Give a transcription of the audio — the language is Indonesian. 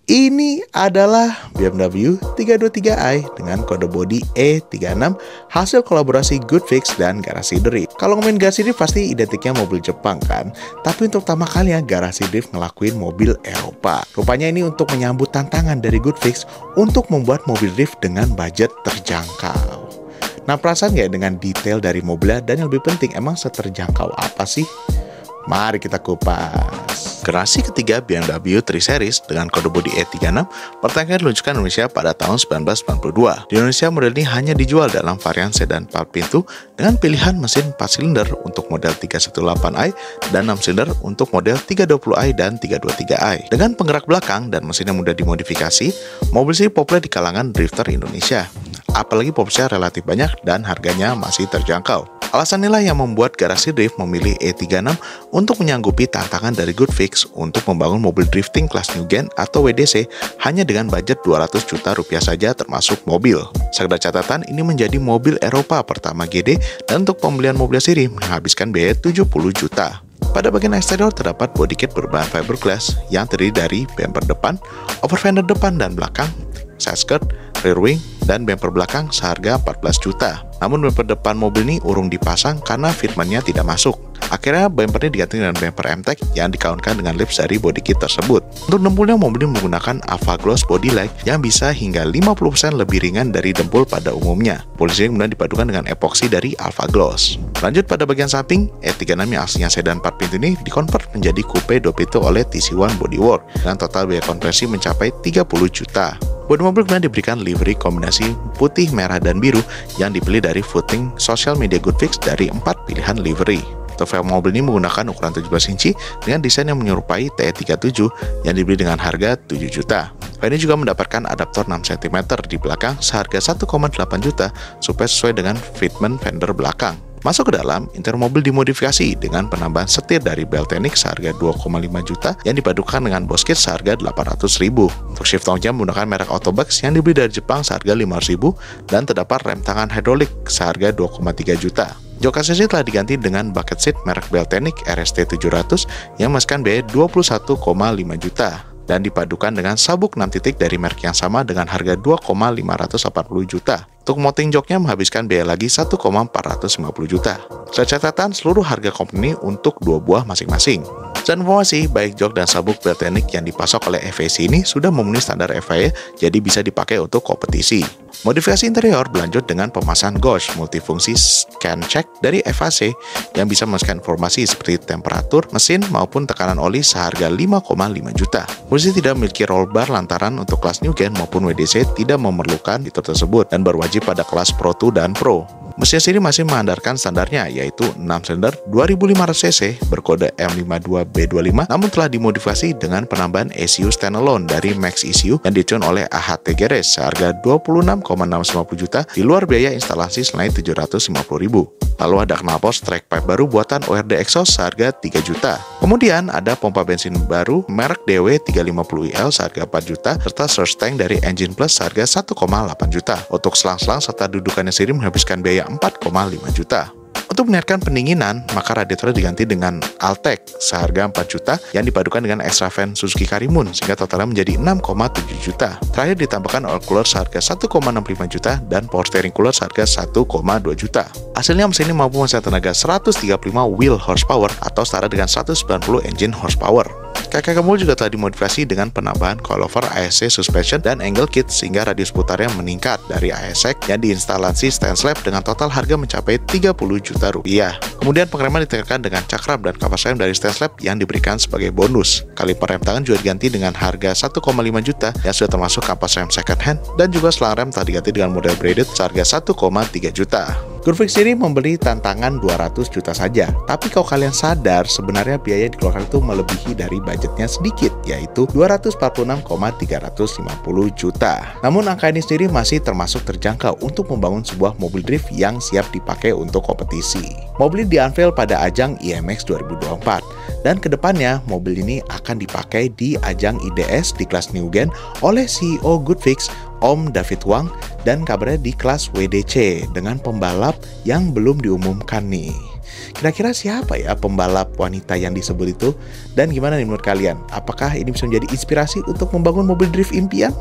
Ini adalah BMW 323i dengan kode bodi E36 hasil kolaborasi Goodfix dan Garasi Drift. Kalau ngomongin Garasi Drift pasti identiknya mobil Jepang kan? Tapi untuk pertama kalinya Garasi Drift ngelakuin mobil Eropa. Rupanya ini untuk menyambut tantangan dari Goodfix untuk membuat mobil drift dengan budget terjangkau. Nah, perasaan nggak dengan detail dari mobilnya, dan yang lebih penting emang seterjangkau apa sih? Mari kita kupas. Generasi ketiga BMW 3 Series dengan kode bodi E36 pertama kali diluncurkan di Indonesia pada tahun 1992. Di Indonesia model ini hanya dijual dalam varian sedan 4 pintu dengan pilihan mesin 4 silinder untuk model 318i dan 6 silinder untuk model 320i dan 323i. Dengan penggerak belakang dan mesin yang mudah dimodifikasi, mobil ini populer di kalangan drifter Indonesia. Apalagi popsnya relatif banyak dan harganya masih terjangkau. Alasan inilah yang membuat Garasi Drift memilih E36 untuk menyanggupi tantangan dari Goodfix untuk membangun mobil drifting kelas New Gen atau WDC hanya dengan budget 200 juta rupiah saja termasuk mobil. Sekedar catatan, ini menjadi mobil Eropa pertama GD dan untuk pembelian mobil sendiri menghabiskan biaya 70 juta. Pada bagian eksterior terdapat bodykit berbahan fiberglass yang terdiri dari bumper depan, over fender depan dan belakang, side skirt, rear wing, dan bumper belakang seharga 14 juta. Namun bumper depan mobil ini urung dipasang karena fitmentnya tidak masuk. Akhirnya bumpernya diganti dengan bumper M-Tech yang dikaunkan dengan lips dari bodykit tersebut. Untuk dempulnya, mobil ini menggunakan Alpha Gloss body light yang bisa hingga 50% lebih ringan dari dempul pada umumnya. Polisi kemudian dipadukan dengan epoksi dari Alpha Gloss. Lanjut pada bagian samping, E36 yang aslinya sedan 4 pintu ini dikonvert menjadi coupe 2 pintu oleh TC1 Bodywork dengan total biaya konversi mencapai 30 juta. Bodi mobil kemudian diberikan livery kombinasi putih, merah, dan biru yang dipilih dari voting sosial media Goodfix dari 4 pilihan livery. Untuk velg mobil ini menggunakan ukuran 17 inci dengan desain yang menyerupai TE37 yang dibeli dengan harga 7 juta. Velg ini juga mendapatkan adaptor 6 cm di belakang seharga 1,8 juta supaya sesuai dengan fitment fender belakang. Masuk ke dalam, interior mobil dimodifikasi dengan penambahan setir dari Beltenic seharga 2,5 juta yang dipadukan dengan boskit seharga 800.000. Untuk shift tongnya menggunakan merek Autobox yang dibeli dari Jepang seharga 500.000 dan terdapat rem tangan hidrolik seharga 2,3 juta. Jok aksesori telah diganti dengan bucket seat merek Beltenic RST 700 yang memakan biaya 21,5 juta. Dan dipadukan dengan sabuk 6 titik dari merek yang sama dengan harga 2,580 juta. Untuk mounting joknya menghabiskan biaya lagi 1,450 juta. Secara catatan, seluruh harga company untuk 2 buah masing-masing. Dan informasi, baik jok dan sabuk Beltenic yang dipasok oleh FAC ini sudah memenuhi standar FIA, jadi bisa dipakai untuk kompetisi. Modifikasi interior berlanjut dengan pemasangan gauge multifungsi scan check dari FAC yang bisa memasukkan informasi seperti temperatur, mesin, maupun tekanan oli seharga 5,5 juta. Polisi tidak memiliki roll bar lantaran untuk kelas New Gen maupun WDC tidak memerlukan fitur tersebut dan berwajib pada kelas Pro 2 dan Pro. Mesin sendiri masih mengandalkan standarnya yaitu 6 silinder 2500 cc berkode M52B25 namun telah dimodifikasi dengan penambahan ECU standalone dari Max ECU yang ditune oleh AHT Garage seharga 26,650 juta di luar biaya instalasi selain 750.000. Lalu ada knalpot track pipe baru buatan ORD Exhaust seharga 3 juta. Kemudian ada pompa bensin baru merek DW 350IL seharga 4 juta serta surge tank dari Engine Plus seharga 1,8 juta. Untuk selang-selang serta dudukannya sendiri menghabiskan biaya 4,5 juta. Untuk meningkatkan pendinginan, maka radiatornya diganti dengan Altec seharga 4 juta yang dipadukan dengan extra fan Suzuki Karimun sehingga totalnya menjadi 6,7 juta. Terakhir ditambahkan oil cooler seharga 1,65 juta dan power steering cooler seharga 1,2 juta. Hasilnya mesin ini mampu menghasilkan tenaga 135 wheel horsepower atau setara dengan 190 engine horsepower. Kaki mobil juga telah dimodifikasi dengan penambahan coilover ASC suspension dan angle kit sehingga radius putarnya meningkat dari ASX yang diinstalasi stand slab dengan total harga mencapai 30 juta rupiah. Kemudian pengereman ditingkatkan dengan cakram dan kapas rem dari stand slab yang diberikan sebagai bonus. Kaliper rem tangan juga diganti dengan harga 1,5 juta yang sudah termasuk kapas rem second hand dan juga selang rem telah diganti dengan model braided seharga 1,3 juta. Goodfix sendiri memberi tantangan 200 juta saja, tapi kalau kalian sadar sebenarnya biaya yang dikeluarkan itu melebihi dari budgetnya sedikit, yaitu 246,350 juta. Namun angka ini sendiri masih termasuk terjangkau untuk membangun sebuah mobil drift yang siap dipakai untuk kompetisi. Mobil ini di-unveil pada ajang IMX 2024, dan kedepannya mobil ini akan dipakai di ajang IDS di kelas New Gen oleh CEO Goodfix, Om David Wang, dan kabarnya di kelas WDC dengan pembalap yang belum diumumkan nih. Kira-kira siapa ya pembalap wanita yang disebut itu? Dan gimana nih menurut kalian? Apakah ini bisa menjadi inspirasi untuk membangun mobil drift impian?